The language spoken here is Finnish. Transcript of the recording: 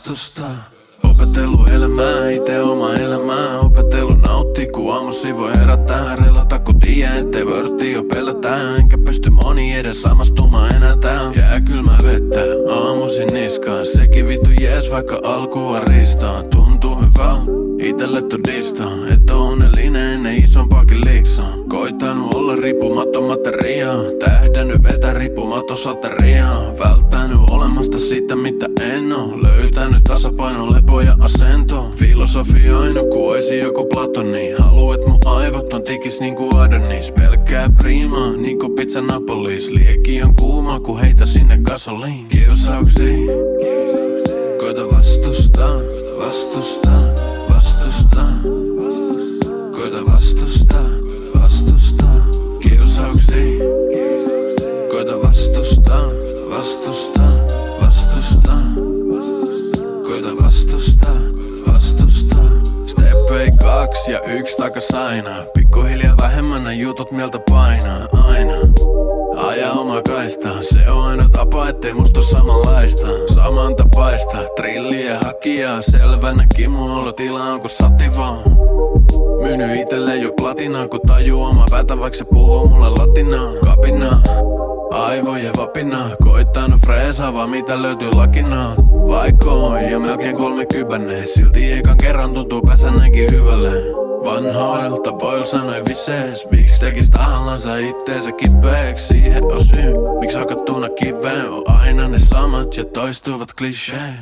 vastustaa. Opetellut elämää, ite oma elämää. Opetellut nauttii, kun aamusi voi herättää. Relata, kun tiedä, ettei vörtti jo pelätään. Enkä pysty moni edes samastumaan enää tää. Jää kylmä vettä, aamusi niskaan. Sekin vittu jees, vaikka alkua ristaa. Tuntuu hyvä, itelle todistaa, että on onnellinen ennen isompaakin liksaa. Koittanut olla riippumaton materia. Tähdännyt vetä riippumaton sateria. Välttänyt olemasta siitä mitä en oo. Löytänyt tasapaino, lepo ja asento. Filosofioinut ku oisi joku Platoni. Haluu et mun aivot on tikis niinku Adonis. Pelkkää priimaa niinku pizza Napolis. Lieki on kuuma ku heitä sinne gasoliin. Kiusauksia, koita vastustaa, vastustaa, vastustaa. Koita vastustaa, vastustaa. Kiusauksia, koita vastustaa, vastustaa, vastustaa. Koita vastustaa, vastustaa. Steppei 2 ja 1 takas aina. Pikkuhiljaa vähemmän ne jutut mieltä painaa aina. Aja oma kaista, se on aina tapa, ettei musta oo samanlaista. Samantapaista, trillien hakijaa. Selvänä kimuolotila on ku sativaa. Myyny itelle jo platinaa, kun tajuu oma päätä, vaikka se puhuu mulle latinaa. Kapinaa, aivojen vapinaa. Koittanut freesaa, vaan mitä löytyy lakinaa. Vaikka on jo melkein 30, silti ekan kerran tuntuu päässä näinkin hyvälle. Vanhoilta voi sanoa visees. Miksi tekis tahallansa itteensä kipeeksi? Siihen on syy, miksi hakattuna kiveen on aina ne samat ja toistuvat klisee.